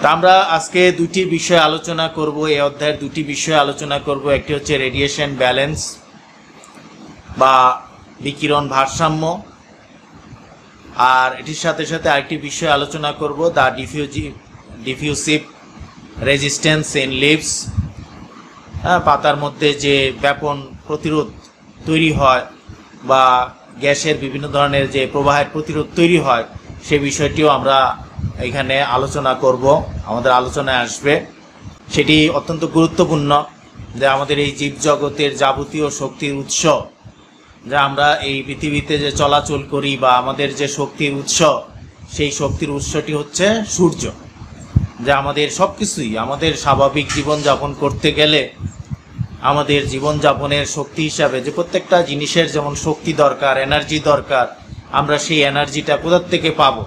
তো আমরা আজকে দুটি বিষয় আলোচনা করব। এই অধ্যায়ের দুটি বিষয় আলোচনা করব। একটি হচ্ছে রেডিয়েশন ব্যালেন্স বা বিকিরণ ভারসাম্য, আর এটির সাথে সাথে আরেকটি বিষয় আলোচনা করব, দ্য ডিফিউসিভ রেজিস্ট্যান্স ইন লিভস। পাতার মধ্যে যে ব্যাপন প্রতিরোধ তৈরি হয় বা গ্যাসের বিভিন্ন ধরনের যে প্রবাহের প্রতিরোধ তৈরি হয়, সে বিষয়টিও আমরা এখানে আলোচনা করব, আমাদের আলোচনায় আসবে। সেটি অত্যন্ত গুরুত্বপূর্ণ যে আমাদের এই জীবজগতের যাবতীয় শক্তির উৎস, যা আমরা এই পৃথিবীতে যে চলাচল করি বা আমাদের যে শক্তির উৎস, সেই শক্তির উৎসটি হচ্ছে সূর্য। যা আমাদের সব কিছুই, আমাদের স্বাভাবিক জীবনযাপন করতে গেলে আমাদের জীবনযাপনের শক্তি হিসাবে যে প্রত্যেকটা জিনিসের যেমন শক্তি দরকার, এনার্জি দরকার, আমরা সেই এনার্জিটা কোথা থেকে পাবো?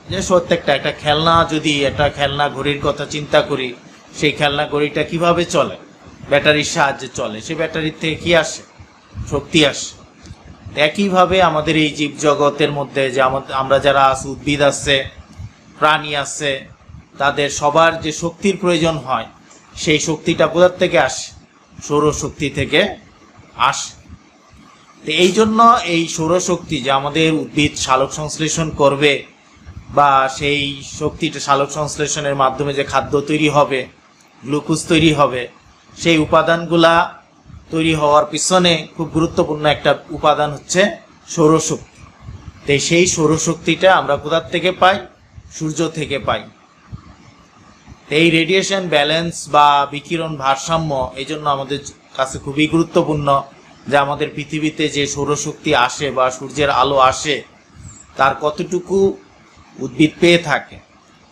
যে প্রত্যেকটা একটা খেলনা, যদি একটা খেলনা ঘড়ির কথা চিন্তা করি, সেই খেলনা ঘড়িটা কিভাবে চলে? ব্যাটারির সাহায্যে চলে। সেই ব্যাটারির থেকে কি আসে? শক্তি আসে। একইভাবে আমাদের এই জীবজগতের মধ্যে যে আমরা যারা আছি, উদ্ভিদ আছে, প্রাণী আছে, তাদের সবার যে শক্তির প্রয়োজন হয়, সেই শক্তিটা কোথা থেকে আসে? সৌরশক্তি থেকে আসে। তো এই জন্য এই সৌরশক্তি যে আমাদের উদ্ভিদ সালোক সংশ্লেষণ করবে বা সেই শক্তিটা সালোক সংশ্লেষণের মাধ্যমে যে খাদ্য তৈরি হবে, গ্লুকোজ তৈরি হবে, সেই উপাদানগুলা তৈরি হওয়ার পিছনে খুব গুরুত্বপূর্ণ একটা উপাদান হচ্ছে সৌরশক্তি। তো সেই সৌরশক্তিটা আমরা কোথা থেকে পাই? সূর্য থেকে পাই। এই রেডিয়েশন ব্যালেন্স বা বিকিরণ ভারসাম্য এই জন্য আমাদের কাছে খুবই গুরুত্বপূর্ণ যে আমাদের পৃথিবীতে যে সৌরশক্তি আসে বা সূর্যের আলো আসে, তার কতটুকু উদ্ভিদ পেয়ে থাকে,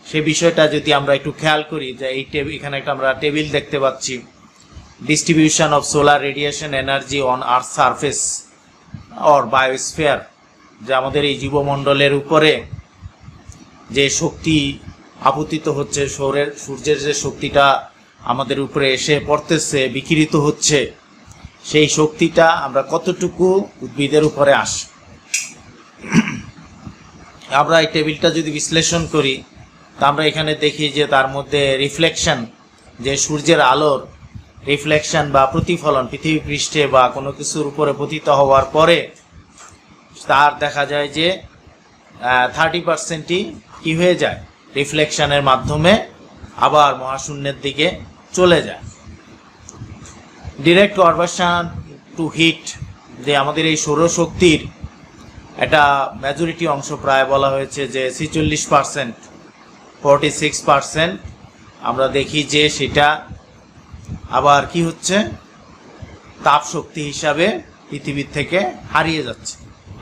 সে বিষয়টা যদি আমরা একটু খেয়াল করি। যে এই এখানে একটা আমরা টেবিল দেখতে পাচ্ছি, distribution of solar radiation energy on earth surface or biosphere, যে আমাদের এই জীবমণ্ডলের উপরে যে শক্তি আপতিত হচ্ছে, সূর্যের যে শক্তিটা আমাদের উপরে এসে পড়তেছে, বিকিরিত হচ্ছে, সেই শক্তিটা আমরা কতটুকু উদ্ভিদের উপরে আসে। আমরা এই টেবিলটা যদি বিশ্লেষণ করি, তা আমরা এখানে দেখি যে তার মধ্যে রিফ্লেকশন, যে সূর্যের আলোর রিফ্লেকশন বা প্রতিফলন পৃথিবী পৃষ্ঠে বা কোনো কিছুর উপরে পতিত হওয়ার পরে তার দেখা যায় যে 30%ই কি হয়ে যায়? রিফ্লেকশনের মাধ্যমে আবার মহাশূন্যের দিকে চলে যায়। ডিরেক্ট কনভার্সন টু হিট, যে আমাদের এই সৌরশক্তির একটা মেজরিটি অংশ, প্রায় বলা হয়েছে যে 46%, 46% আমরা দেখি যে সেটা আবার কি হচ্ছে? তাপ শক্তি হিসাবে পৃথিবীর থেকে হারিয়ে যাচ্ছে।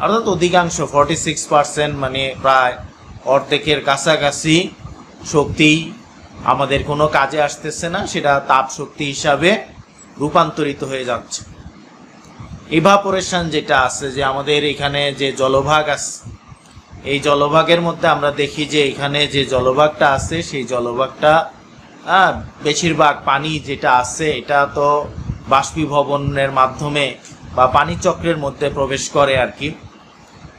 অর্থাৎ অধিকাংশ 46%, মানে প্রায় অর্ধেকের কাছাকাছি শক্তি আমাদের কোনো কাজে আসতেছে না, সেটা তাপ শক্তি হিসাবে রূপান্তরিত হয়ে যাচ্ছে। ইভাপোরেশন যেটা আছে, যে আমাদের এখানে যে জলভাগ আছে, এই জলভাগের মধ্যে আমরা দেখি যে এখানে যে জলভাগটা আছে, সেই জলভাগটা বেশিরভাগ পানি যেটা আছে, এটা তো বাষ্পীভবনের মাধ্যমে বা পানি চক্রের মধ্যে প্রবেশ করে আর কি।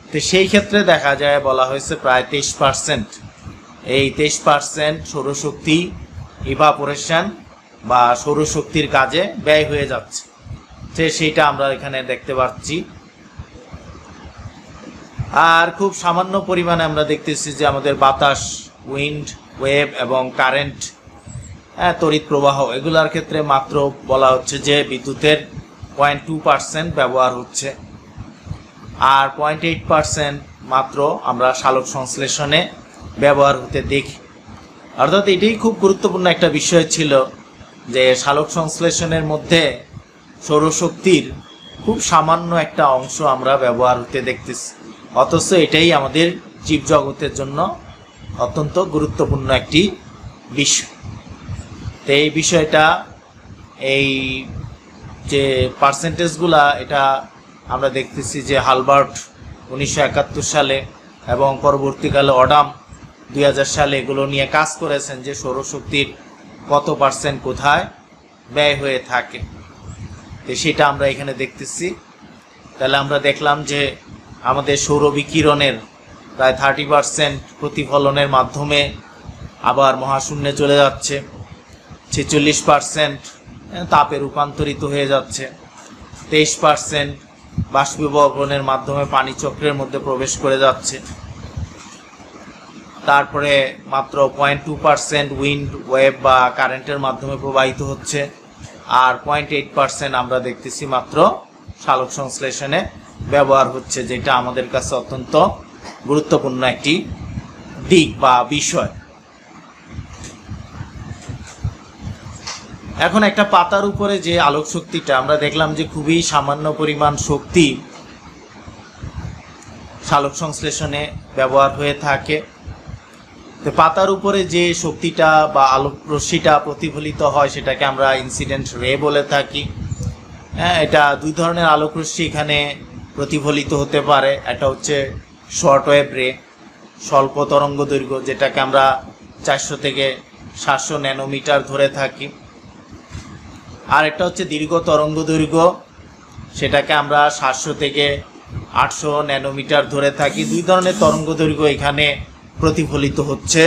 তো সেই ক্ষেত্রে দেখা যায়, বলা হয়েছে প্রায় 23%, এই 23% সৌরশক্তি ইভাপোরেশন বা সৌরশক্তির কাজে ব্যয় হয়ে যাচ্ছে। সেইটা আমরা এখানে দেখতে পাচ্ছি। আর খুব সামান্য পরিমাণে আমরা দেখতেছি যে আমাদের বাতাস, উইন্ড, ওয়েভ এবং কারেন্ট, তড়িৎ প্রবাহ, এগুলার ক্ষেত্রে মাত্র বলা হচ্ছে যে বিদ্যুতের 0.2% ব্যবহার হচ্ছে, আর 0.8% মাত্র আমরা সালোক সংশ্লেষণে ব্যবহার হতে দেখি। অর্থাৎ এটাই খুব গুরুত্বপূর্ণ একটা বিষয় ছিল যে সালোক সংশ্লেষণের মধ্যে সৌরশক্তির খুব সামান্য একটা অংশ আমরা ব্যবহার হতে দেখতেছি, অথচ এটাই আমাদের জীবজগতের জন্য অত্যন্ত গুরুত্বপূর্ণ একটি বিষয়। তো এই বিষয়টা, এই যে পার্সেন্টেজগুলা, এটা আমরা দেখতেছি যে হালবার্ট 1971 সালে এবং পরবর্তীকালে অডাম 2000 সালে এগুলো নিয়ে কাজ করেছেন যে সৌরশক্তির কত পার্সেন্ট কোথায় ব্যয় হয়ে থাকে। তো সেটা আমরা এখানে দেখতেছি। তাহলে আমরা দেখলাম যে আমাদের সৌর বিকিরণের প্রায় 30% প্রতিফলনের মাধ্যমে আবার মহাশূন্যে চলে যাচ্ছে। 46% তাপে রূপান্তরিত হয়ে যাচ্ছে। 23% বাষ্পীভবনের মাধ্যমে পানি চক্রের মধ্যে প্রবেশ করে যাচ্ছে। তারপরে মাত্র 0.2% উইন্ড ওয়েভ বা কারেন্টের মাধ্যমে প্রবাহিত হচ্ছে। আর 0.8% আমরা দেখতেছি মাত্র সালোক সংশ্লেষণে ব্যবহার হচ্ছে, যেটা আমাদের কাছে অত্যন্ত গুরুত্বপূর্ণ একটি দিক বা বিষয়। এখন একটা পাতার উপরে যে আলোক শক্তিটা আমরা দেখলাম যে খুবই সামান্য পরিমাণ শক্তি সালোক সংশ্লেষণে ব্যবহার হয়ে থাকে। তো পাতার উপরে যে শক্তিটা বা আলোক রশ্মিটা প্রতিফলিত হয় সেটাকে আমরা ইনসিডেন্ট রে বলে থাকি। হ্যাঁ, এটা দুই ধরনের আলোক রশ্মি এখানে প্রতিফলিত হতে পারে। একটা হচ্ছে শর্ট ওয়েভ রে, স্বল্প তরঙ্গ দৈর্ঘ্য, যেটাকে আমরা 400 থেকে 700 ন্যানোমিটার ধরে থাকি। আর একটা হচ্ছে দীর্ঘ তরঙ্গ দৈর্ঘ্য, সেটাকে আমরা 700 থেকে 800 ন্যানোমিটার ধরে থাকি। দুই ধরনের তরঙ্গ দৈর্ঘ্য এখানে প্রতিফলিত হচ্ছে।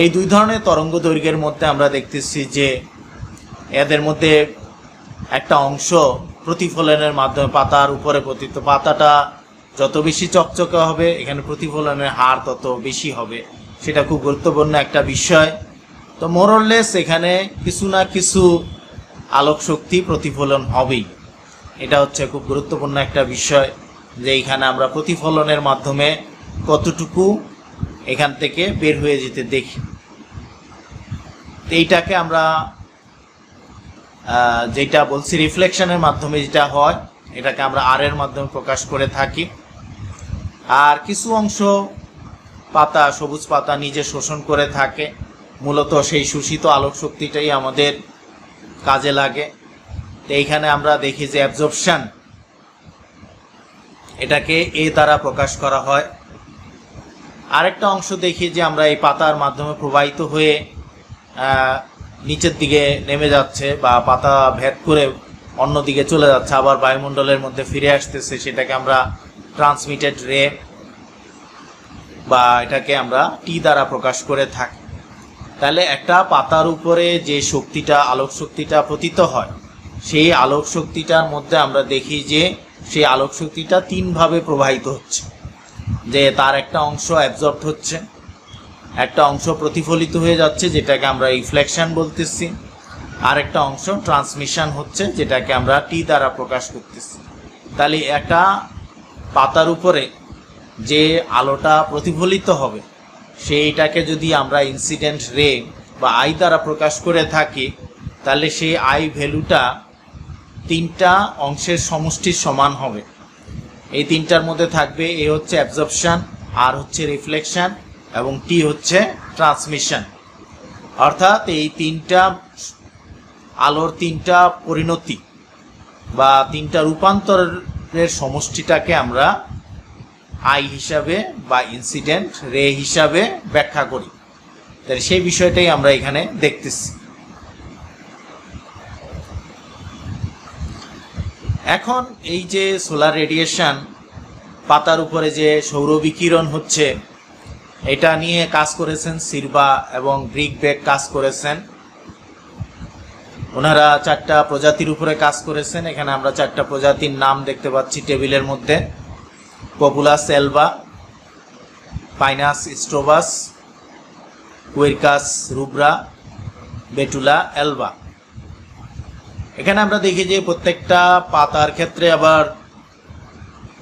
এই দুই ধরনের তরঙ্গ দৈর্ঘ্যের মধ্যে আমরা দেখতেছি যে এদের মধ্যে একটা অংশ প্রতিফলনের মাধ্যমে পাতার উপরে পতিত। পাতাটা যত বেশি চকচকে হবে এখানে প্রতিফলনের হার তত বেশি হবে, সেটা খুব গুরুত্বপূর্ণ একটা বিষয়। তো মোরলেস এখানে কিছু না কিছু আলোক শক্তি প্রতিফলন হবেই, এটা হচ্ছে খুব গুরুত্বপূর্ণ একটা বিষয়, যে এখানে আমরা প্রতিফলনের মাধ্যমে কতটুকু এখান থেকে বের হয়ে যেতে দেখি। এইটাকে আমরা যেটা বলছি রিফ্লেকশনের মাধ্যমে যেটা হয়, এটাকে আমরা আর এর মাধ্যমে প্রকাশ করে থাকি। আর কিছু অংশ পাতা, সবুজ পাতা নিজে শোষণ করে থাকে। মূলত সেই শোষিত আলোক শক্তিটাই আমাদের কাজে লাগে। তো এইখানে আমরা দেখি যে অ্যাবজর্পশন, এটাকে এ দ্বারা প্রকাশ করা হয়। আরেকটা অংশ দেখি যে আমরা এই পাতার মাধ্যমে প্রবাহিত হয়ে নিচের দিকে নেমে যাচ্ছে বা পাতা ভেদ করে অন্য দিকে চলে যাচ্ছে, আবার বায়ুমণ্ডলের মধ্যে ফিরে আসতেছে, সেটাকে আমরা ট্রান্সমিটেড রে বা এটাকে আমরা টি দ্বারা প্রকাশ করে থাকি। তাহলে একটা পাতার উপরে যে শক্তিটা, আলোক শক্তিটা পতিত হয়, সেই আলোক শক্তিটার মধ্যে আমরা দেখি যে সেই আলোক শক্তিটা তিনভাবে প্রবাহিত হচ্ছে। যে তার একটা অংশ অ্যাবজর্ব হচ্ছে, একটা অংশ প্রতিফলিত হয়ে যাচ্ছে, যেটাকে আমরা রিফ্লেকশন বলতেছি, আর একটা অংশ ট্রান্সমিশন হচ্ছে, যেটাকে আমরা টি দ্বারা প্রকাশ করতেছি। তাহলে একটা পাতার উপরে যে আলোটা প্রতিফলিত হবে সেইটাকে যদি আমরা ইনসিডেন্ট রে বা আই দ্বারা প্রকাশ করে থাকি, তাহলে সেই আই ভ্যালুটা তিনটা অংশের সমষ্টির সমান হবে। এই তিনটার মধ্যে থাকবে এ হচ্ছে অ্যাবজর্পশন, আর হচ্ছে রিফ্লেকশন, এবং টি হচ্ছে ট্রান্সমিশন। অর্থাৎ এই তিনটা আলোর তিনটা পরিণতি বা তিনটা রূপান্তরের সমষ্টিটাকে আমরা আই হিসাবে বা ইনসিডেন্ট রে হিসাবে ব্যাখ্যা করি। তাহলে সেই বিষয়টাই আমরা এখানে দেখতেছি। এখন এই যে সোলার রেডিয়েশন, পাতার উপরে যে সৌর বিকিরণ হচ্ছে, এটা নিয়ে কাজ করেছেন সিরবা এবং ব্রিকবেক কাজ করেছেন। ওনারা 4টা প্রজাতির উপরে কাজ করেছেন। এখানে আমরা 4টা প্রজাতির নাম দেখতে পাচ্ছি টেবিলের মধ্যে: পপুলাস এলবা, পাইনাস স্ট্রোবাস, কুয়েরকাস রুব্রা, বেটুলা এলবা। এখানে আমরা দেখি যে প্রত্যেকটা পাতার ক্ষেত্রে আবার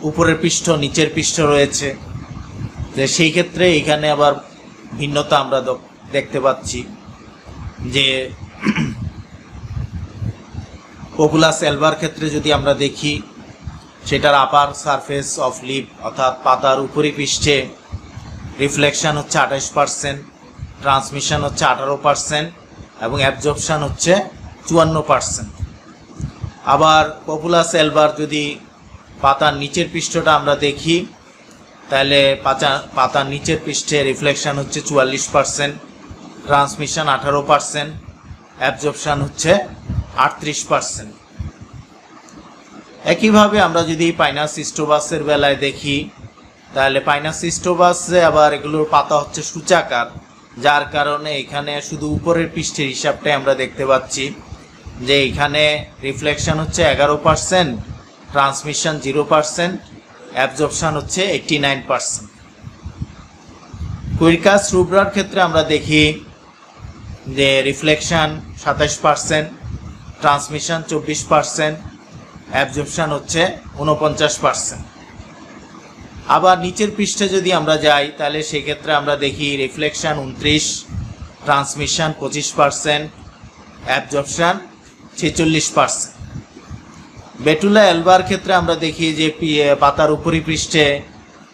উপরের পৃষ্ঠ নিচের পৃষ্ঠ রয়েছে, যে সেই ক্ষেত্রে এখানে আবার ভিন্নতা আমরা দেখতে পাচ্ছি। যে পপুলাস এলবার ক্ষেত্রে যদি আমরা দেখি, সেটার আপার সারফেস অফ লিপ অর্থাৎ পাতার উপরি পৃষ্ঠে রিফ্লেকশন হচ্ছে 28%, ট্রান্সমিশন হচ্ছে 18% এবং অ্যাবজর্পশন হচ্ছে 54%। আবার পপুলাস এলবার যদি পাতার নিচের পৃষ্ঠটা আমরা দেখি, তাহলে পাতার নিচের পৃষ্ঠে রিফ্লেকশন হচ্ছে 44%, ট্রান্সমিশন 18%, অ্যাবজর্পশন হচ্ছে 38%। একইভাবে আমরা যদি পাইনাস স্টোবাসের বেলায় দেখি, তাহলে পাইনাস স্টোবাসে আবার এগুলোর পাতা হচ্ছে সূচাকার, যার কারণে এখানে শুধু উপরের পৃষ্ঠের হিসাবটাই আমরা দেখতে পাচ্ছি যে এখানে রিফ্লেকশন হচ্ছে 11%, ট্রান্সমিশন 0%, অ্যাবজর্পশন হচ্ছে 89%। কুইরকাস রুব্রার ক্ষেত্রে আমরা দেখি যে রিফ্লেকশন 27%, ট্রান্সমিশন 24%, অ্যাবজর্পশন হচ্ছে 49%। আবার নিচের পৃষ্ঠে যদি আমরা যাই তাহলে সেক্ষেত্রে আমরা দেখি রিফ্লেকশন 29, ট্রান্সমিশন 25%, অ্যাবজর্পশন 46%। বেটুলা এলবার ক্ষেত্রে আমরা দেখি যে পাতার উপরি পৃষ্ঠে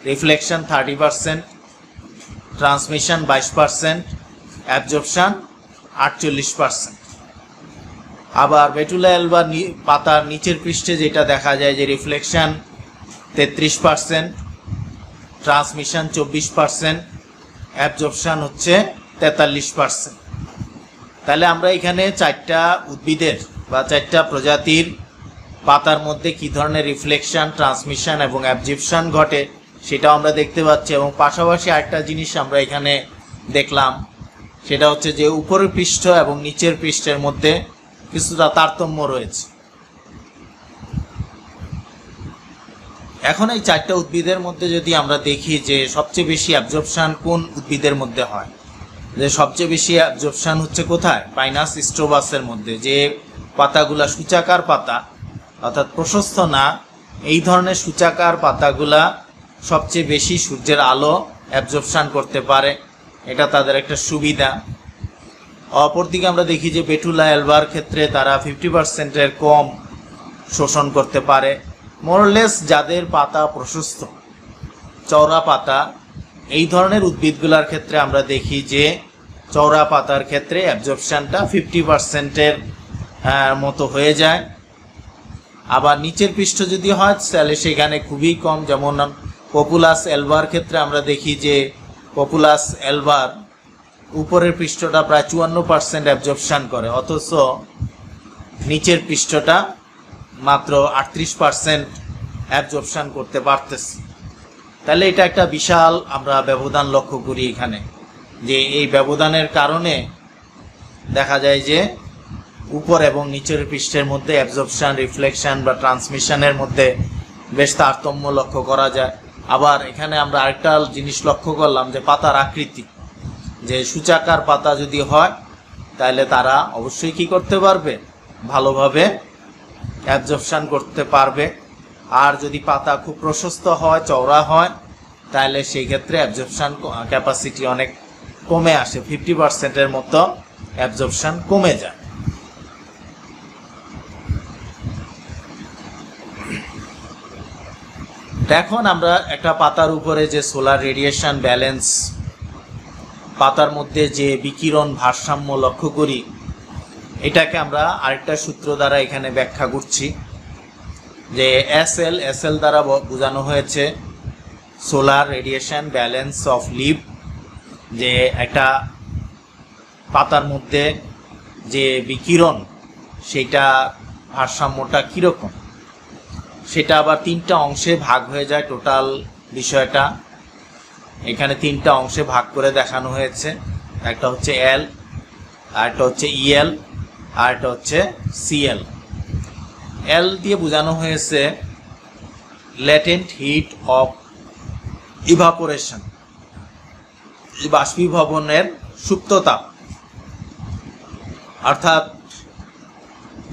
রিফ্লেকশন 30%, ট্রান্সমিশন 22%, অ্যাবজর্পশন 48%। আবার বেটুলা এলবার পাতার নিচের পৃষ্ঠে যেটা দেখা যায় যে রিফ্লেকশন 33%, ট্রান্সমিশন 24%, অ্যাবজর্পশন হচ্ছে 43%। তাহলে আমরা এখানে 4টা উদ্ভিদের বা 4টা প্রজাতির পাতার মধ্যে কি ধরনের রিফ্লেকশন, ট্রান্সমিশন এবং অ্যাবজর্পশন ঘটে সেটাও আমরা দেখতে পাচ্ছি। এবং পাশাপাশি আরেকটা জিনিস আমরা এখানে দেখলাম, সেটা হচ্ছে যে উপরের পৃষ্ঠ এবং নিচের পৃষ্ঠের মধ্যে কিছুটা তারতম্য রয়েছে। এখন এই 4টা উদ্ভিদের মধ্যে যদি আমরা দেখি যে সবচেয়ে বেশি অ্যাবজর্পশন কোন উদ্ভিদের মধ্যে হয়, যে সবচেয়ে বেশি অ্যাবজর্পশন হচ্ছে কোথায়? পাইনাস স্টোবাসের মধ্যে। যে পাতাগুলা সূচাকার পাতা অর্থাৎ প্রশস্ত না, এই ধরনের সূচাকার পাতাগুলা সবচেয়ে বেশি সূর্যের আলো অ্যাবজর্পশন করতে পারে, এটা তাদের একটা সুবিধা। অপরদিকে আমরা দেখি যে বেটুলা এলবার ক্ষেত্রে তারা 50%-এর কম শোষণ করতে পারে। মোরলেস যাদের পাতা প্রশস্ত, চওড়া পাতা, এই ধরনের উদ্ভিদগুলোর ক্ষেত্রে আমরা দেখি যে চওড়া পাতার ক্ষেত্রে অ্যাবজর্পশনটা 50%-এর মতো হয়ে যায়। আবার নিচের পৃষ্ঠ যদি হয় তাহলে সেখানে খুবই কম, যেমন পপুলাস এলবার ক্ষেত্রে আমরা দেখি যে পপুলাস এলবার উপরের পৃষ্ঠটা প্রায় 54% অ্যাবজর্পশন করে, অথচ নিচের পৃষ্ঠটা মাত্র 38% অ্যাবজর্পশন করতে পারতেছে। তাহলে এটা একটা বিশাল আমরা ব্যবধান লক্ষ্য করি এখানে, যে এই ব্যবধানের কারণে দেখা যায় যে উপর এবং নিচের পৃষ্ঠের মধ্যে অ্যাবজর্পশন, রিফ্লেকশন বা ট্রান্সমিশনের মধ্যে বেশ তারতম্য লক্ষ্য করা যায়। আবার এখানে আমরা আরেকটা জিনিস লক্ষ্য করলাম যে পাতার আকৃতি, যে সূচাকার পাতা যদি হয় তাহলে তারা অবশ্যই কি করতে পারবে? ভালোভাবে অ্যাবজর্পশন করতে পারবে। আর যদি পাতা খুব প্রশস্ত হয়, চওড়া হয়, তাহলে সেই ক্ষেত্রে অ্যাবজর্পশন ক্যাপাসিটি অনেক কমে আসে, 50%-এর মতো অ্যাবজর্পশন কমে যায়। এখন আমরা একটা পাতার উপরে যে সোলার রেডিয়েশন ব্যালেন্স, পাতার মধ্যে যে বিকিরণ ভারসাম্য লক্ষ্য করি, এটাকে আমরা আরেকটা সূত্র দ্বারা এখানে ব্যাখ্যা করছি, যে এসএল দ্বারা বোঝানো হয়েছে solar radiation balance of leaf, যে একটা পাতার মধ্যে যে বিকিরণ সেটা ভারসাম্যটা কীরকম, সেটা আবার 3টা অংশে ভাগ হয়ে যায়। টোটাল বিষয়টা এখানে 3টা অংশে ভাগ করে দেখানো হয়েছে। একটা হচ্ছে এল, আরেকটা হচ্ছে ইএল, আরেকটা হচ্ছে সিএল। এল দিয়ে বোঝানো হয়েছে ল্যাটেন্ট হিট অফ ইভাপোরেশন, বাষ্পীভবনের সুপ্ত তাপ, অর্থাৎ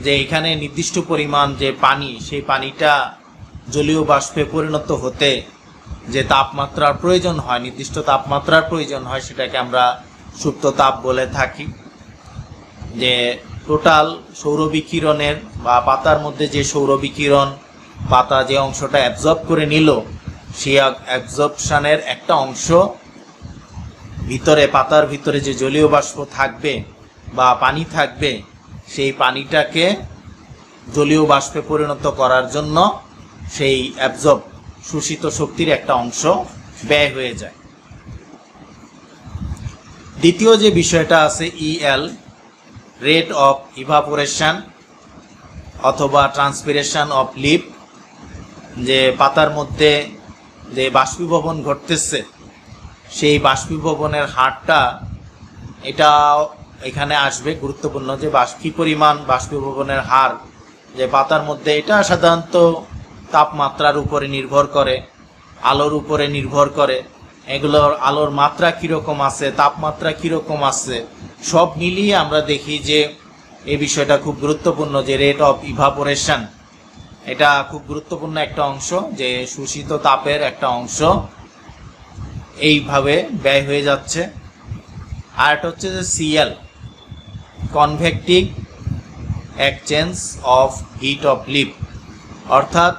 যে এখানে নির্দিষ্ট পরিমাণ যে পানি, সেই পানিটা জলীয় বাষ্পে পরিণত হতে যে তাপমাত্রার প্রয়োজন হয়, নির্দিষ্ট তাপমাত্রার প্রয়োজন হয়, সেটাকে আমরা সুপ্ত তাপ বলে থাকি। যে টোটাল সৌরবিকিরণের বা পাতার মধ্যে যে সৌরবিকিরণ পাতা যে অংশটা অ্যাবজর্ব করে নিল, সেই অ্যাবজর্পশনের একটা অংশ ভিতরে, পাতার ভিতরে যে জলীয় বাষ্প থাকবে বা পানি থাকবে, সেই পানিটাকে জলীয় বাষ্পে পরিণত করার জন্য সেই অ্যাবজর্ব শোষিত শক্তির একটা অংশ ব্যয় হয়ে যায়। দ্বিতীয় যে বিষয়টা আছে ইএল, রেট অফ ইভাপোরেশন অথবা ট্রান্সপিরেশন অফ লিভ, যে পাতার মধ্যে যে বাষ্পীভবন ঘটতেছে সেই বাষ্পীভবনের হারটা এটা এখানে আসবে গুরুত্বপূর্ণ, যে কি পরিমাণ বাষ্পীভবনের হার যে পাতার মধ্যে, এটা সাধারণত তাপমাত্রার উপরে নির্ভর করে, আলোর উপরে নির্ভর করে, এগুলোর আলোর মাত্রা কীরকম আছে, তাপমাত্রা কীরকম আছে, সব মিলিয়ে আমরা দেখি যে এই বিষয়টা খুব গুরুত্বপূর্ণ, যে রেট অফ ইভাপোরেশন এটা খুব গুরুত্বপূর্ণ একটা অংশ, যে শোষিত তাপের একটা অংশ এইভাবে ব্যয় হয়ে যাচ্ছে। আর এটা হচ্ছে যে CL, convective exchange of heat of leaf, অর্থাৎ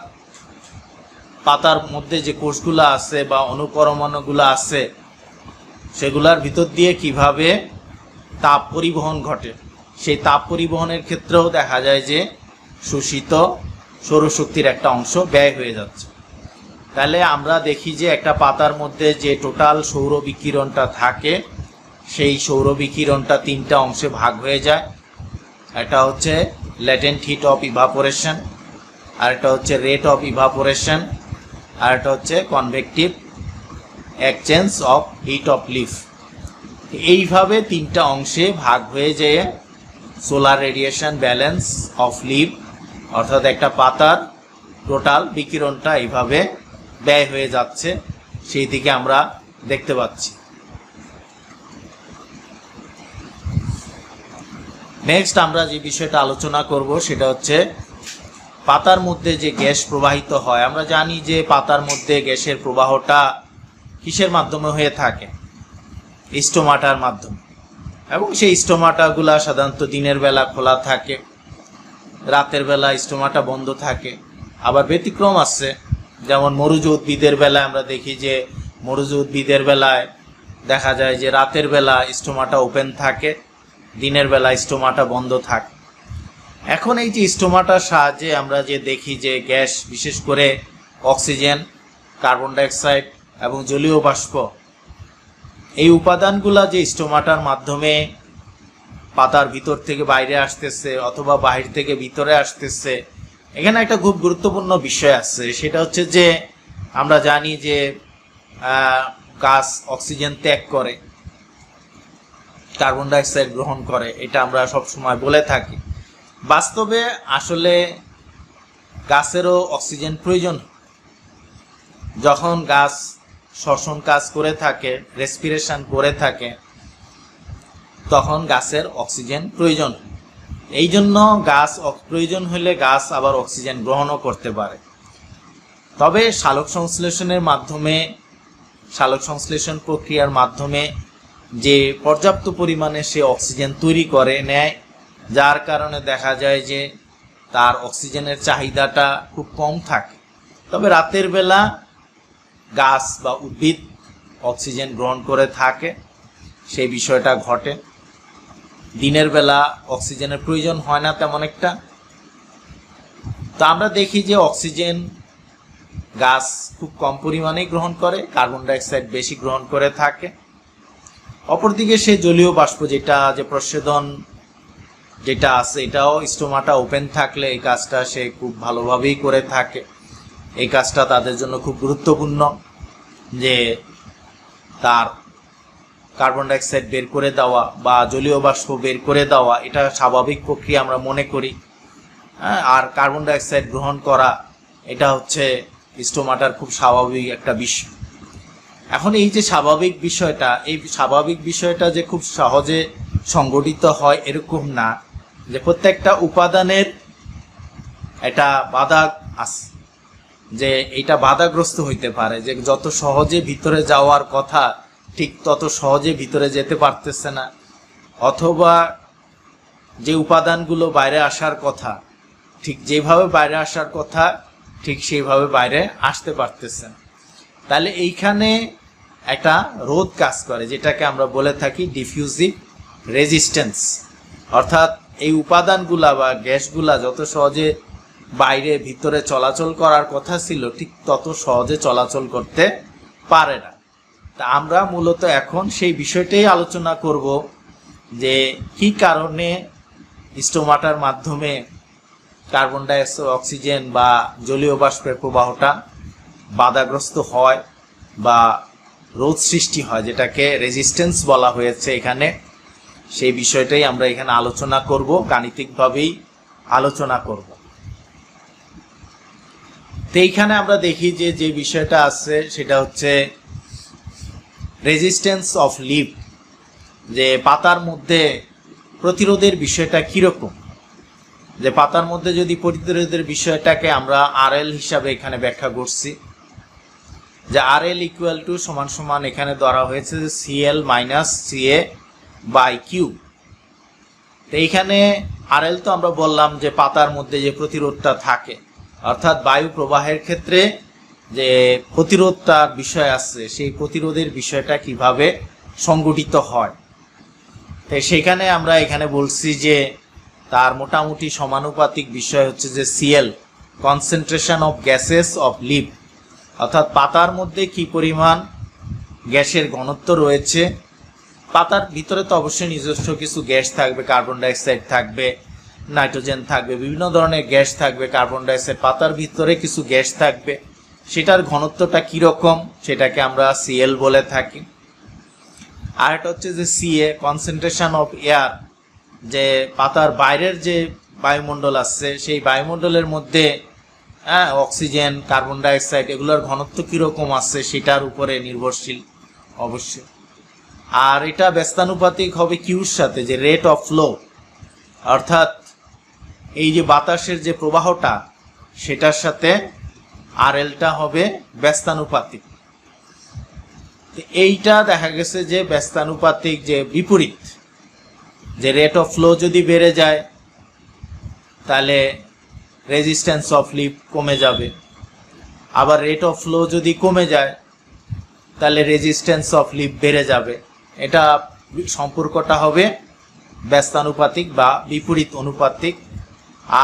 পাতার মধ্যে যে কোষগুলো আছে বা অণুপরমাণুগুলো আছে সেগুলোর ভিতর দিয়ে কিভাবে তাপ পরিবহন ঘটে, সেই তাপ পরিবহনের ক্ষেত্রেও দেখা যায় যে শোষিত সৌরশক্তির একটা অংশ ব্যয় হয়ে যাচ্ছে। তাহলে আমরা দেখি যে একটা পাতার মধ্যে যে টোটাল সৌর বিকিরণটা থাকে সেই সৌর বিকিরণটা তিনটা অংশে ভাগ হয়ে যায়। একটা হচ্ছে ল্যাটেন্ট হিট অফ ইভাপোরেশন, আর একটা হচ্ছে রেট অফ ইভাপোরেশন, আর একটা হচ্ছে convective exchange of heat of leaf. এইভাবে তিনটা অংশে ভাগ হয়ে যেয়ে solar radiation balance of leaf, অর্থাৎ একটা পাতার টোটাল বিকিরণটা এইভাবে ব্যয় হয়ে যাচ্ছে, সেই দিকে আমরা দেখতে পাচ্ছি। নেক্সট আমরা যে বিষয়টা আলোচনা করব সেটা হচ্ছে পাতার মধ্যে যে গ্যাস প্রবাহিত হয়। আমরা জানি যে পাতার মধ্যে গ্যাসের প্রবাহটা কিসের মাধ্যমে হয়ে থাকে? স্টোমাটার মাধ্যমে, এবং সেই স্টোমাটাগুলা সাধারণত দিনের বেলা খোলা থাকে, রাতের বেলা স্টোমাটা বন্ধ থাকে। আবার ব্যতিক্রম আছে, যেমন মরুজ উদ্ভিদের বেলায় আমরা দেখি যে মরুজ উদ্ভিদের বেলায় দেখা যায় যে রাতের বেলা স্টোমাটা ওপেন থাকে, দিনের বেলা স্টোমাটা বন্ধ থাকে। এখন এই যে স্টোমাটার সাহায্যে আমরা যে দেখি যে গ্যাস, বিশেষ করে অক্সিজেন, কার্বন ডাইঅক্সাইড এবং জলীয় বাষ্প, এই উপাদানগুলা যে স্টোমাটার মাধ্যমে পাতার ভিতর থেকে বাইরে আসতেছে অথবা বাহির থেকে ভিতরে আসতেছে, এখানে একটা খুব গুরুত্বপূর্ণ বিষয় আছে। সেটা হচ্ছে যে আমরা জানি যে গাছ অক্সিজেন ত্যাগ করে, কার্বন ডাইঅক্সাইড গ্রহণ করে, এটা আমরা সব সময় বলে থাকি। বাস্তবে আসলে গাছেরও অক্সিজেন প্রয়োজন। যখন গাছ শ্বসন কাজ করে থাকে, রেসপিরেশন করে থাকে, তখন গাছের অক্সিজেন প্রয়োজন। এই জন্য গাছ প্রয়োজন হলে গাছ আবার অক্সিজেন গ্রহণও করতে পারে। তবে সালোক সংশ্লেষণের মাধ্যমে, সালোক সংশ্লেষণ প্রক্রিয়ার মাধ্যমে যে পর্যাপ্ত পরিমাণে সে অক্সিজেন তৈরি করে নেয়, যার কারণে দেখা যায় যে তার অক্সিজেনের চাহিদাটা খুব কম থাকে। তবে রাতের বেলা গাছ বা উদ্ভিদ অক্সিজেন গ্রহণ করে থাকে, সেই বিষয়টা ঘটে। দিনের বেলা অক্সিজেনের প্রয়োজন হয় না তেমন একটা। তো আমরা দেখি যে অক্সিজেন গাছ খুব কম পরিমাণেই গ্রহণ করে, কার্বন ডাইঅক্সাইড বেশি গ্রহণ করে থাকে। অপরদিকে সে জলীয় বাষ্প যেটা, যে প্রস্বেদন যেটা আছে, এটাও স্টোমাটা ওপেন থাকলে এই কাজটা সে খুব ভালোভাবেই করে থাকে। এই কাজটা তাদের জন্য খুব গুরুত্বপূর্ণ, যে তার কার্বন ডাইঅক্সাইড বের করে দেওয়া বা জলীয় বাষ্প বের করে দেওয়া, এটা স্বাভাবিক প্রক্রিয়া আমরা মনে করি। আর কার্বন ডাইঅক্সাইড গ্রহণ করা, এটা হচ্ছে স্টোমাটার খুব স্বাভাবিক একটা বিষয়। এখন এই যে স্বাভাবিক বিষয়টা, এই স্বাভাবিক বিষয়টা যে খুব সহজে সংগঠিত হয় এরকম না, যে প্রত্যেকটা উপাদানের একটা বাধা আছে, যে এটা বাধাগ্রস্ত হইতে পারে, যে যত সহজে ভিতরে যাওয়ার কথা ঠিক তত সহজে ভিতরে যেতে পারতেছে না, অথবা যে উপাদানগুলো বাইরে আসার কথা ঠিক যেভাবে বাইরে আসার কথা ঠিক সেইভাবে বাইরে আসতে পারতেছে না। তাহলে এইখানে একটা রোধ কাজ করে, যেটাকে আমরা বলে থাকি ডিফিউজিভ রেজিস্ট্যান্স। অর্থাৎ এই উপাদানগুলা বা গ্যাসগুলা যত সহজে বাইরে ভিতরে চলাচল করার কথা ছিল ঠিক তত সহজে চলাচল করতে পারে না। তা আমরা মূলত এখন সেই বিষয়টাই আলোচনা করব, যে কি কারণে স্টোমাটার মাধ্যমে কার্বন ডাইঅক্সাইড, অক্সিজেন বা জলীয় বাষ্পের প্রবাহটা বাধাগ্রস্ত হয় বা রোধ সৃষ্টি হয়, যেটাকে রেজিস্ট্যান্স বলা হয়েছে এখানে, সেই বিষয়টাই আমরা এখানে আলোচনা করব, গাণিতিকভাবেই আলোচনা করব। তো এইখানে আমরা দেখি যে বিষয়টা আছে সেটা হচ্ছে রেজিস্ট্যান্স অফ লিভ, যে পাতার মধ্যে প্রতিরোধের বিষয়টা কীরকম। যে পাতার মধ্যে যদি প্রতিরোধের বিষয়টাকে আমরা আরএল হিসাবে এখানে ব্যাখ্যা করছি, যে আরএল ইকুয়াল টু সমান সমান এখানে ধরা হয়েছে যে CL minus CA by Q. তো এইখানে আরএল তো আমরা বললাম যে পাতার মধ্যে যে প্রতিরোধটা থাকে, অর্থাৎ বায়ু প্রবাহের ক্ষেত্রে যে প্রতিরোধটার বিষয় আছে, সেই প্রতিরোধের বিষয়টা কিভাবে সংগঠিত হয়। তো সেখানে আমরা এখানে বলছি যে তার মোটামুটি সমানুপাতিক বিষয় হচ্ছে যে CL, concentration of gases of leaf, অর্থাৎ পাতার মধ্যে কি পরিমাণ গ্যাসের ঘনত্ব রয়েছে। পাতার ভিতরে তো অবশ্যই নিজস্ব কিছু গ্যাস থাকবে, কার্বন ডাইঅক্সাইড থাকবে, নাইট্রোজেন থাকবে, বিভিন্ন ধরনের গ্যাস থাকবে। কার্বন ডাইঅক্সাইড পাতার ভিতরে কিছু গ্যাস থাকবে, সেটার ঘনত্বটা কীরকম সেটাকে আমরা সিএল বলে থাকি। আর এটা হচ্ছে যে সিএ, কনসেন্ট্রেশন অফ এয়ার, যে পাতার বাইরের যে বায়ুমণ্ডল আছে সেই বায়ুমণ্ডলের মধ্যে অক্সিজেন, কার্বন ডাইঅক্সাইড এগুলোর ঘনত্ব কীরকম আছে সেটার উপরে নির্ভরশীল অবশ্যই। আর এটা ব্যস্তানুপাতিক হবে কিউর সাথে, যে রেট অফ ফ্লো, অর্থাৎ এই যে বাতাসের যে প্রবাহটা সেটার সাথে আরএলটা হবে ব্যস্তানুপাতিক। এইটা দেখা গেছে যে ব্যস্তানুপাতিক যে বিপরীত, যে রেট অফ ফ্লো যদি বেড়ে যায় তাহলে রেজিস্ট্যান্স অফ লিভ কমে যাবে, আবার রেট অফ ফ্লো যদি কমে যায় তাহলে রেজিস্ট্যান্স অফ লিভ বেড়ে যাবে। এটা সম্পর্কটা হবে ব্যস্তানুপাতিক বা বিপরীত অনুপাতিক।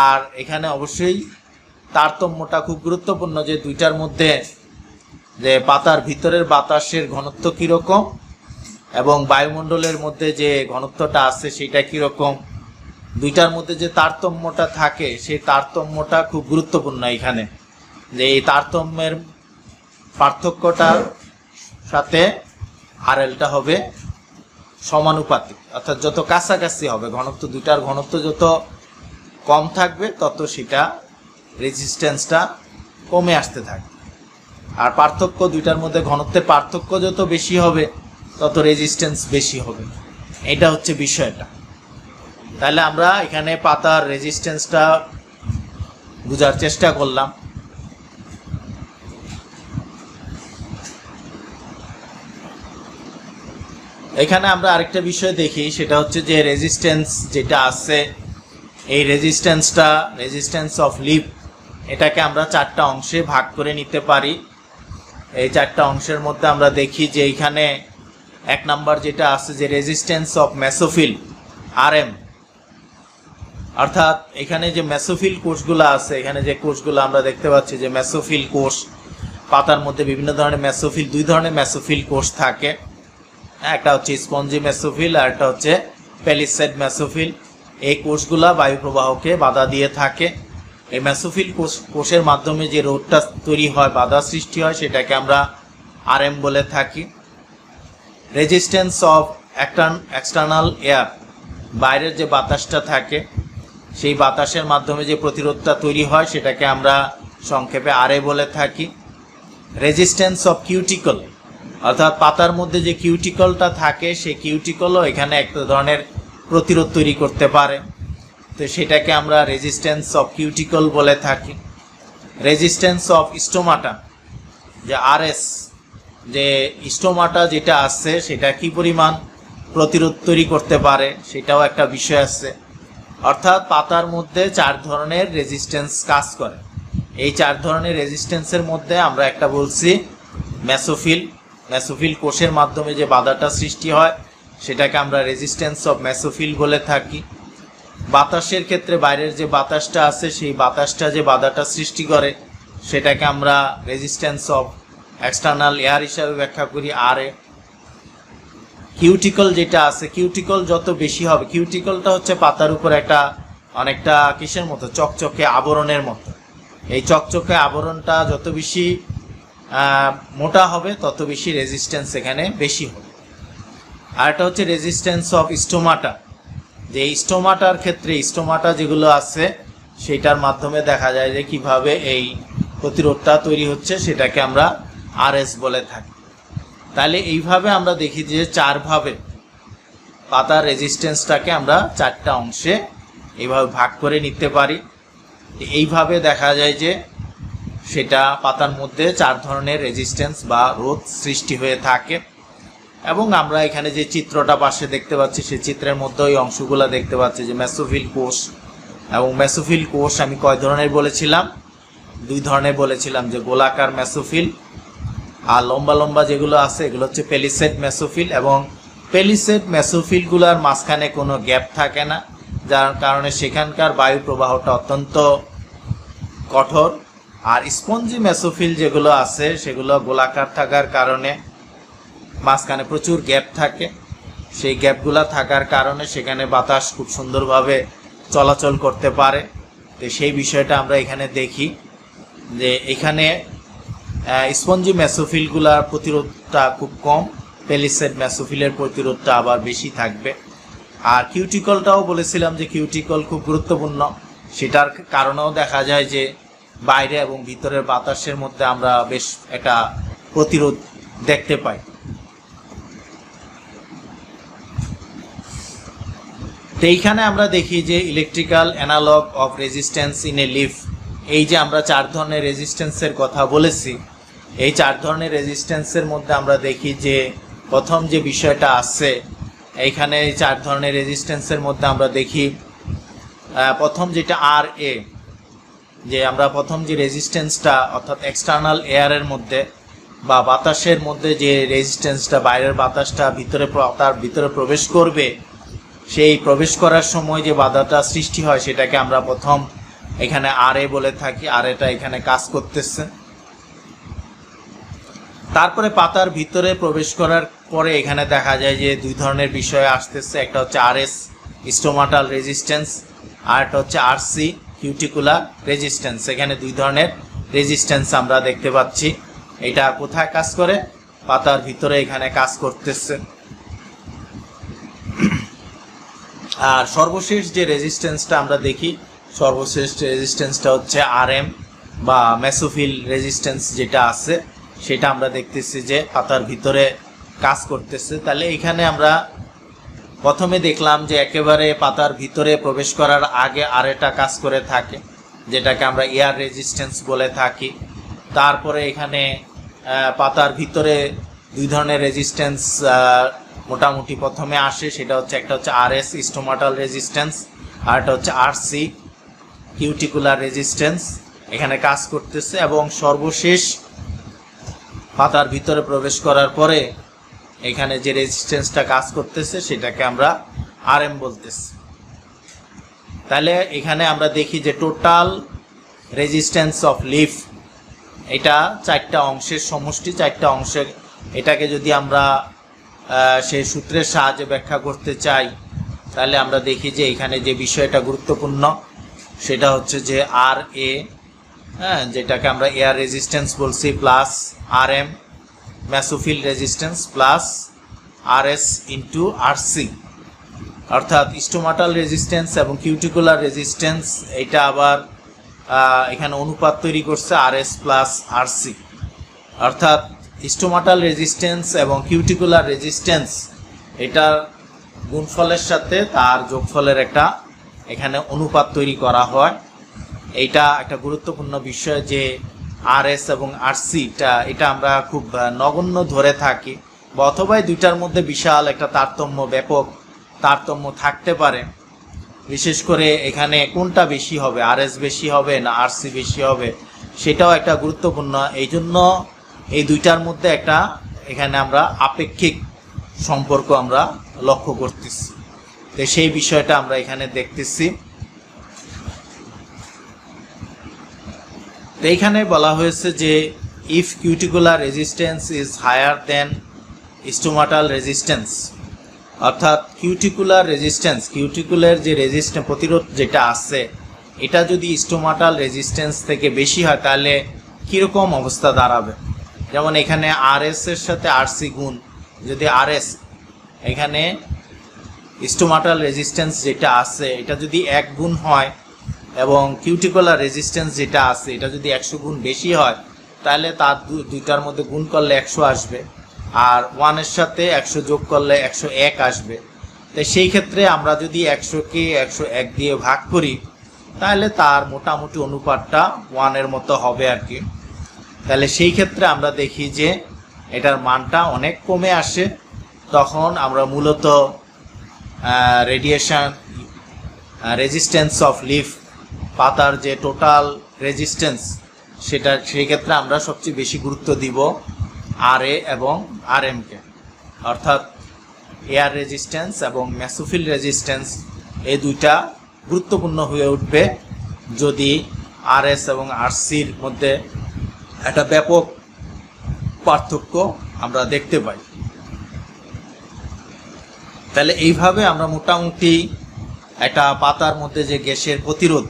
আর এখানে অবশ্যই তারতম্যটা খুব গুরুত্বপূর্ণ, যে দুইটার মধ্যে যে পাতার ভিতরের বাতাসের ঘনত্ব কীরকম এবং বায়ুমণ্ডলের মধ্যে যে ঘনত্বটা আছে সেটা কীরকম, দুইটার মধ্যে যে তারতম্যটা থাকে সেই তারতম্যটা খুব গুরুত্বপূর্ণ এখানে, যে এই তারতম্যের পার্থক্যটার সাথে আরএলটা হবে সমানুপাতিক, অর্থাৎ যত কাছাকাছি হবে ঘনত্ব, দুইটার ঘনত্ব যত কম থাকবে তত সেটা রেজিস্ট্যান্সটা কমে আসতে থাকবে। আর পার্থক্য, দুইটার মধ্যে ঘনত্বের পার্থক্য যত বেশি হবে তত রেজিস্ট্যান্স বেশি হবে। এটা হচ্ছে বিষয়টা। তাহলে আমরা এখানে পাতার রেজিস্ট্যান্সটা বোঝার চেষ্টা করলাম। এখানে আমরা আরেকটা বিষয় দেখি, সেটা হচ্ছে যে রেজিস্ট্যান্স যেটা আছে, এই রেজিস্ট্যান্সটা, রেজিস্ট্যান্স অফ লিভ, এটাকে আমরা চারটা অংশে ভাগ করে নিতে পারি। এই চারটা অংশের মধ্যে আমরা দেখি যে এইখানে এক নাম্বার যেটা আছে যে রেজিস্ট্যান্স অফ মেসোফিল আরএম, অর্থাৎ এখানে যে মেসোফিল কোষগুলো আছে, এখানে যে কোষগুলো আমরা দেখতে পাচ্ছি যে মেসোফিল কোষ, পাতার মধ্যে বিভিন্ন ধরনের মেসোফিল, দুই ধরনের মেসোফিল কোষ থাকে, একটা হচ্ছে স্পঞ্জি মেসোফিল আর একটা হচ্ছে প্যালিসেড মেসোফিল। এই কোষগুলা বায়ু প্রবাহকে বাধা দিয়ে থাকে। এই মেসোফিল কোষের মাধ্যমে যে রোধটা তৈরি হয়, বাধা সৃষ্টি হয়, সেটাকে আমরা আরএম বলে থাকি। রেজিস্ট্যান্স অফ এক্সটার্নাল এয়ার, বাইরের যে বাতাসটা থাকে সেই বাতাসের মাধ্যমে যে প্রতিরোধটা তৈরি হয় সেটাকে আমরা সংক্ষেপে আরএ বলে থাকি। রেজিস্ট্যান্স অফ কিউটিকল, অর্থাৎ পাতার মধ্যে যে কিউটিকলটা থাকে সেই কিউটিকলও এখানে একটা ধরনের প্রতিরোধ তৈরি করতে পারে, তো সেটাকে আমরা রেজিস্ট্যান্স অফ কিউটিকল বলে থাকি। রেজিস্ট্যান্স অফ স্টোমাটা, যে আরএস, যে স্টোমাটা যেটা আছে সেটা কি পরিমাণ প্রতিরোধ তৈরি করতে পারে সেটাও একটা বিষয় আছে। অর্থাৎ পাতার মধ্যে চার ধরনের রেজিস্ট্যান্স কাজ করে। এই চার ধরনের রেজিস্ট্যান্সের মধ্যে আমরা একটা বলছি মেসোফিল, মেসোফিল কোষের মাধ্যমে যে বাধাটা সৃষ্টি হয় সেটাকে আমরা রেজিস্ট্যান্স অফ মেসোফিল বলে থাকি। বাতাসের ক্ষেত্রে বাইরের যে বাতাসটা আছে সেই বাতাসটা যে বাধাটা সৃষ্টি করে সেটাকে আমরা রেজিস্ট্যান্স অফ এক্সটার্নাল এয়ার হিসাবে ব্যাখ্যা করি আরএ। কিউটিকল যেটা আছে, কিউটিকল যত বেশি হবে, কিউটিকলটা হচ্ছে পাতার উপর একটা অনেকটা কিসের মতো, চকচকে আবরণের মতো। এই চকচকে আবরণটা যত বেশি মোটা হবে তত বেশি রেজিস্ট্যান্স এখানে বেশি হবে। আর এটা হচ্ছে রেজিস্ট্যান্স অফ স্টোমাটা, যে স্টোমাটার ক্ষেত্রে স্টোমাটা যেগুলো আছে সেটার মাধ্যমে দেখা যায় যে কিভাবে এই প্রতিরোধটা তৈরি হচ্ছে, সেটাকে আমরা আরএস বলে থাকি। তাহলে এইভাবে আমরা দেখি যে চারভাবে পাতার রেজিস্ট্যান্সটাকে আমরা চারটা অংশে এইভাবে ভাগ করে নিতে পারি। এইভাবে দেখা যায় যে সেটা পাতার মধ্যে চার ধরনের রেজিস্ট্যান্স বা রোধ সৃষ্টি হয়ে থাকে। এবং আমরা এখানে যে চিত্রটা পাশে দেখতে পাচ্ছি সেই চিত্রের মধ্যে ওই অংশগুলো দেখতে পাচ্ছি যে মেসোফিল কোষ। এবং মেসোফিল কোষ আমি কয় ধরনের বলেছিলাম? দুই ধরনের বলেছিলাম, যে গোলাকার মেসোফিল আর লম্বা লম্বা যেগুলো আছে এগুলো হচ্ছে পেলিসেড মেসোফিল। এবং পেলিসেড মেসোফিলগুলোর মাঝখানে কোনো গ্যাপ থাকে না, যার কারণে সেখানকার বায়ু প্রবাহটা অত্যন্ত কঠোর। আর স্পঞ্জি মেসোফিল যেগুলো আছে সেগুলো গোলাকার থাকার কারণে মাঝখানে প্রচুর গ্যাপ থাকে। সেই গ্যাপগুলো থাকার কারণে সেখানে বাতাস খুব সুন্দরভাবে চলাচল করতে পারে। তো সেই বিষয়টা আমরা এখানে দেখি যে এখানে স্পঞ্জি মেসোফিলগুলার প্রতিরোধটা খুব কম, পেলিসেড মেসোফিলের প্রতিরোধটা আবার বেশি থাকবে। আর কিউটিকলটাও বলেছিলাম যে কিউটিকল খুব গুরুত্বপূর্ণ, সেটার কারণেও দেখা যায় যে বাইরে এবং ভিতরের বাতাসের মধ্যে আমরা বেশ একটা প্রতিরোধ দেখতে পাই। তো এইখানে আমরা দেখি যে electrical analog of resistance in a leaf, এই যে আমরা চার ধরনের রেজিস্ট্যান্সের কথা বলেছি, এই চার ধরনের রেজিস্ট্যান্সের মধ্যে আমরা দেখি যে প্রথম যে বিষয়টা আছে এইখানে এই চার ধরনের রেজিস্ট্যান্সের মধ্যে আমরা দেখি প্রথম যেটা আর এ, যে আমরা প্রথম যে রেজিস্ট্যান্সটা অর্থাৎ এক্সটার্নাল এয়ারের মধ্যে বা বাতাসের মধ্যে যে রেজিস্ট্যান্সটা, বাইরের বাতাসটা তার ভিতরে প্রবেশ করবে, সেই প্রবেশ করার সময় যে বাধাটা সৃষ্টি হয় সেটাকে আমরা প্রথম এখানে আর এ বলে থাকি। আর এটা এখানে কাজ করতেছে। তারপরে পাতার ভিতরে প্রবেশ করার পরে এখানে দেখা যায় যে দুই ধরনের বিষয় আসতেছে, একটা হচ্ছে আরএস স্টোমাটাল রেজিস্ট্যান্স, আর একটা হচ্ছে আরসি কিউটিকুলার রেজিস্ট্যান্স। এখানে দুই ধরনের রেজিস্ট্যান্স আমরা দেখতে পাচ্ছি। এটা কোথায় কাজ করে? পাতার ভিতরে এখানে কাজ করতেছে। আর সর্বশেষ যে রেজিস্ট্যান্সটা আমরা দেখি, সর্বশেষ রেজিস্ট্যান্সটা হচ্ছে আরএম বা মেসোফিল রেজিস্ট্যান্স যেটা আছে, সেটা আমরা দেখতেছি যে পাতার ভিতরে কাজ করতেছে। তাহলে এখানে আমরা প্রথমে দেখলাম যে একেবারে পাতার ভিতরে প্রবেশ করার আগে আরেটা কাজ করে থাকে, যেটাকে আমরা এয়ার রেজিস্ট্যান্স বলে থাকি। তারপরে এখানে পাতার ভিতরে দুই ধরনের রেজিস্ট্যান্স মোটামুটি প্রথমে আসে, সেটা হচ্ছে একটা হচ্ছে আরএস স্টোমাটাল রেজিস্ট্যান্স, আর একটা হচ্ছে আরসি কিউটিকুলার রেজিস্ট্যান্স এখানে কাজ করতেছে। এবং সর্বশেষ পাতার ভিতরে প্রবেশ করার পরে এখানে যে রেজিস্ট্যান্সটা কাজ করতেছে সেটাকে আমরা আরএম বলতেছি। তাহলে এখানে আমরা দেখি যে টোটাল রেজিস্ট্যান্স অফ লিফ, এটা চারটা অংশের সমষ্টি, চারটা অংশের। এটাকে যদি আমরা সেই সূত্রের সাহায্যে ব্যাখ্যা করতে চাই তাহলে আমরা দেখি যে এখানে যে বিষয়টা গুরুত্বপূর্ণ সেটা হচ্ছে যে আর এ, যেটাকে আমরা এয়ার রেজিস্ট্যান্স বলছি, plus RM mesophyll resistance plus RS into RC, অর্থাৎ স্টোমাটাল রেজিস্ট্যান্স এবং কিউটিকুলার রেজিস্ট্যান্স এটা আবার এখানে অনুপাত তৈরি করছে আরএস প্লাস আরসি, অর্থাৎ স্টোমাটাল রেজিস্ট্যান্স এবং কিউটিকুলার রেজিস্ট্যান্স এটার গুণফলের সাথে তার যোগফলের একটা এখানে অনুপাত তৈরি করা হয়। এইটা একটা গুরুত্বপূর্ণ বিষয় যে আরএস এবং আরসিটা এটা আমরা খুব নগণ্য ধরে থাকি, বা অথবা দুইটার মধ্যে বিশাল একটা তারতম্য, ব্যাপক তারতম্য থাকতে পারে। বিশেষ করে এখানে কোনটা বেশি হবে, আরএস বেশি হবে না আরসি বেশি হবে, সেটাও একটা গুরুত্বপূর্ণ। এই জন্য এই দুইটার মধ্যে একটা এখানে আমরা আপেক্ষিক সম্পর্ক আমরা লক্ষ্য করতেছি। তো সেই বিষয়টা আমরা এখানে দেখতেছি। তো এইখানে বলা হয়েছে যে if cuticular resistance is higher then stomatal resistance, অর্থাৎ কিউটিকুলার রেজিস্ট্যান্স, কিউটিকুলার যে রেজিস্ট্যান্স প্রতিরোধ যেটা আছে, এটা যদি স্টোমাটাল রেজিস্ট্যান্স থেকে বেশি হয় তাহলে কীরকম অবস্থা দাঁড়াবে। যেমন এখানে আরএস এর সাথে আরসি গুণ, যদি আরএস এখানে স্টোমাটাল রেজিস্ট্যান্স যেটা আছে এটা যদি 1 গুণ হয় এবং কিউটিকুলার রেজিস্ট্যান্স যেটা আছে এটা যদি 100 গুণ বেশি হয় তাহলে তার দুইটার মধ্যে গুণ করলে 100 আসবে, আর 1 এর সাথে 100 যোগ করলে 101 আসবে। তাই সেই ক্ষেত্রে আমরা যদি 100কে 101 দিয়ে ভাগ করি তাহলে তার মোটামুটি অনুপাতটা 1 এর মতো হবে আর কি। তাহলে সেই ক্ষেত্রে আমরা দেখি যে এটার মানটা অনেক কমে আসে। তখন আমরা মূলত রেডিয়েশন রেজিস্ট্যান্স অফ লিফ, পাতার যে টোটাল রেজিস্ট্যান্স সেটা, সেই ক্ষেত্রে আমরা সবচেয়ে বেশি গুরুত্ব দিব আরএ এবং আরএমকে, অর্থাৎ এয়ার রেজিস্ট্যান্স এবং মেসোফিল রেজিস্ট্যান্স এই দুইটা গুরুত্বপূর্ণ হয়ে উঠবে যদি আরএস এবং আরসির মধ্যে একটা ব্যাপক পার্থক্য আমরা দেখতে পাই। তাহলে এইভাবে আমরা মোটামুটি একটা পাতার মধ্যে যে গ্যাসের প্রতিরোধ,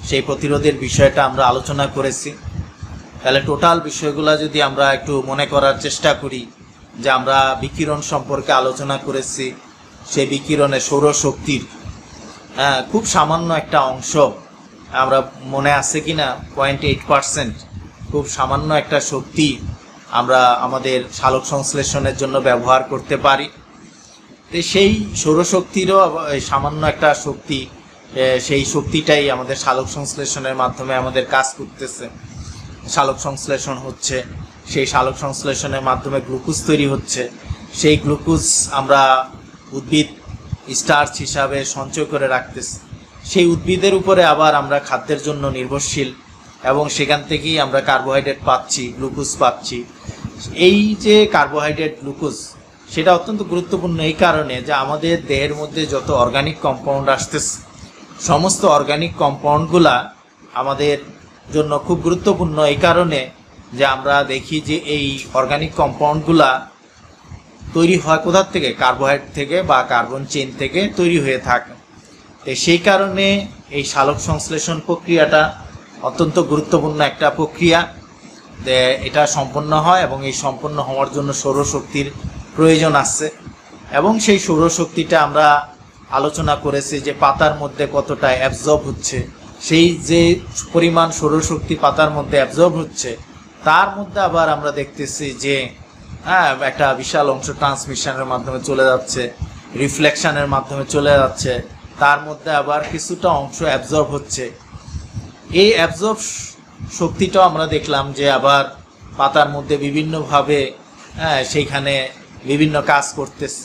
সেই প্রতিরোধের বিষয়টা আমরা আলোচনা করেছি। তাহলে টোটাল বিষয়গুলো যদি আমরা একটু মনে করার চেষ্টা করি, যে আমরা বিকিরণ সম্পর্কে আলোচনা করেছি, সেই বিকিরণের সৌরশক্তির খুব সামান্য একটা অংশ, আমরা মনে আছে কি না 0.8%, খুব সামান্য একটা শক্তি আমরা আমাদের সালোক সংশ্লেষণের জন্য ব্যবহার করতে পারি। তো সেই সৌরশক্তিরও সামান্য একটা শক্তি, সেই শক্তিটাই আমাদের সালোক সংশ্লেষণের মাধ্যমে আমাদের কাজ করতেছে, সালোক সংশ্লেষণ হচ্ছে, সেই সালোক সংশ্লেষণের মাধ্যমে গ্লুকোজ তৈরি হচ্ছে। সেই গ্লুকোজ আমরা উদ্ভিদ স্টার্চ হিসাবে সঞ্চয় করে রাখতেছি, সেই উদ্ভিদের উপরে আবার আমরা খাদ্যের জন্য নির্ভরশীল এবং সেখান থেকেই আমরা কার্বোহাইড্রেট পাচ্ছি, গ্লুকোজ পাচ্ছি। এই যে কার্বোহাইড্রেট গ্লুকোজ সেটা অত্যন্ত গুরুত্বপূর্ণ এই কারণে যে আমাদের দেহের মধ্যে যত অর্গানিক কম্পাউন্ড আসতেছে, সমস্ত অর্গানিক কম্পাউন্ডগুলা আমাদের জন্য খুব গুরুত্বপূর্ণ এই কারণে যে আমরা দেখি যে এই অর্গানিক কম্পাউন্ডগুলা তৈরি হয় কোথা থেকে, কার্বোহাইড্রেট থেকে বা কার্বন চেইন থেকে তৈরি হয়ে থাকে। তো সেই কারণে এই সালোক সংশ্লেষণ প্রক্রিয়াটা অত্যন্ত গুরুত্বপূর্ণ একটা প্রক্রিয়া, এটা সম্পন্ন হয় এবং এই সম্পন্ন হওয়ার জন্য সৌরশক্তির প্রয়োজন আছে। এবং সেই সৌরশক্তিটা আমরা আলোচনা করেছি যে পাতার মধ্যে কতটা অ্যাবজর্ব হচ্ছে, সেই যে পরিমাণ সৌরশক্তি পাতার মধ্যে অ্যাবজর্ব হচ্ছে তার মধ্যে আবার আমরা দেখতেছি যে একটা বিশাল অংশ ট্রান্সমিশনের মাধ্যমে চলে যাচ্ছে, রিফ্লেকশনের মাধ্যমে চলে যাচ্ছে, তার মধ্যে আবার কিছুটা অংশ অ্যাবজর্ব হচ্ছে। এই অ্যাবজর্ব শক্তিটাও আমরা দেখলাম যে আবার পাতার মধ্যে বিভিন্নভাবে সেইখানে বিভিন্ন কাজ করতেছে।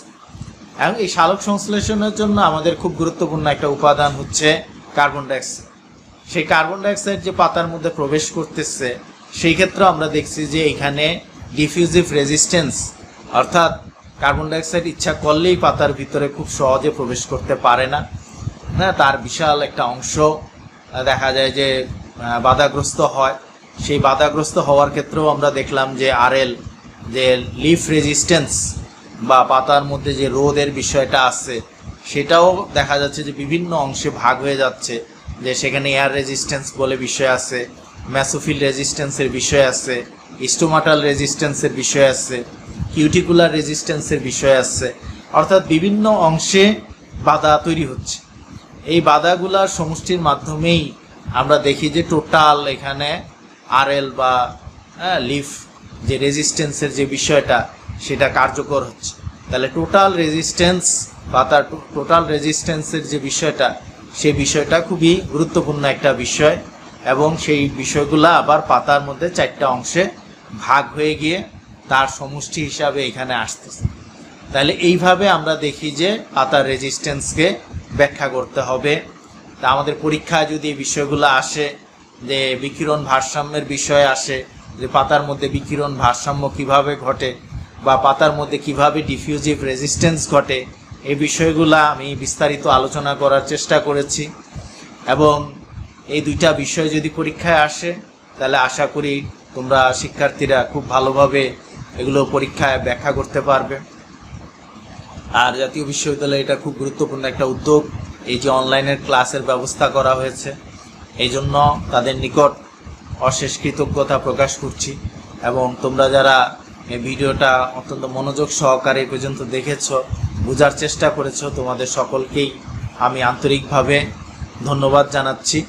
এবং এই সালোক সংশ্লেষণের জন্য আমাদের খুব গুরুত্বপূর্ণ একটা উপাদান হচ্ছে কার্বন ডাইঅক্সাইড। সেই কার্বন ডাইঅক্সাইড যে পাতার মধ্যে প্রবেশ করতেছে সেই ক্ষেত্রে আমরা দেখছি যে এখানে ডিফিউজিভ রেজিস্ট্যান্স, অর্থাৎ কার্বন ডাইঅক্সাইড ইচ্ছা করলেই পাতার ভিতরে খুব সহজে প্রবেশ করতে পারে না, তার বিশাল একটা অংশ দেখা যায় যে বাধাগ্রস্ত হয়। সেই বাধাগ্রস্ত হওয়ার ক্ষেত্রেও আমরা দেখলাম যে আরএল, যে লিফ রেজিস্ট্যান্স বা পাতার মধ্যে যে রোদের বিষয়টা আছে সেটাও দেখা যাচ্ছে যে বিভিন্ন অংশে ভাগ হয়ে যাচ্ছে, যে সেখানে এয়ার রেজিস্ট্যান্স বলে বিষয় আছে, মেসোফিল রেজিস্ট্যান্সের বিষয় আছে, স্টোমাটাল রেজিস্ট্যান্সের বিষয় আছে, কিউটিকুলার রেজিস্ট্যান্সের বিষয় আছে, অর্থাৎ বিভিন্ন অংশে বাধা তৈরি হচ্ছে। এই বাধাগুলার সমষ্টির মাধ্যমেই আমরা দেখি যে টোটাল এখানে আরএল বা লিফ যে রেজিস্ট্যান্সের যে বিষয়টা সেটা কার্যকর হচ্ছে। তাহলে টোটাল রেজিস্ট্যান্স বা তার টোটাল রেজিস্ট্যান্সের যে বিষয়টা, সেই বিষয়টা খুবই গুরুত্বপূর্ণ একটা বিষয় এবং সেই বিষয়গুলো আবার পাতার মধ্যে 4টা অংশে ভাগ হয়ে গিয়ে তার সমষ্টি হিসাবে এখানে আসতেছে। তাহলে এইভাবে আমরা দেখি যে পাতার রেজিস্ট্যান্সকে ব্যাখ্যা করতে হবে। তা আমাদের পরীক্ষায় যদি এই বিষয়গুলো আসে, যে বিকিরণ ভারসাম্যের বিষয় আসে, যে পাতার মধ্যে বিকিরণ ভারসাম্য কিভাবে ঘটে বা পাতার মধ্যে কিভাবে ডিফিউজিভ রেজিস্ট্যান্স ঘটে, এই বিষয়গুলো আমি বিস্তারিত আলোচনা করার চেষ্টা করেছি। এবং এই দুইটা বিষয় যদি পরীক্ষায় আসে তাহলে আশা করি তোমরা শিক্ষার্থীরা খুব ভালোভাবে এগুলো পরীক্ষায় ব্যাখ্যা করতে পারবে। আর জাতীয় বিশ্ববিদ্যালয়ে এটা খুব গুরুত্বপূর্ণ একটা উদ্যোগ, এই যে অনলাইনের ক্লাসের ব্যবস্থা করা হয়েছে, এই জন্য তাদের নিকট অশেষ কৃতজ্ঞতা প্রকাশ করছি। এবং তোমরা যারা এই ভিডিওটা অত্যন্ত মনোযোগ সহকারে এ পর্যন্ত দেখেছো, বোঝার চেষ্টা করেছো, তোমাদের সকলকেই আমি আন্তরিকভাবে ধন্যবাদ জানাচ্ছি।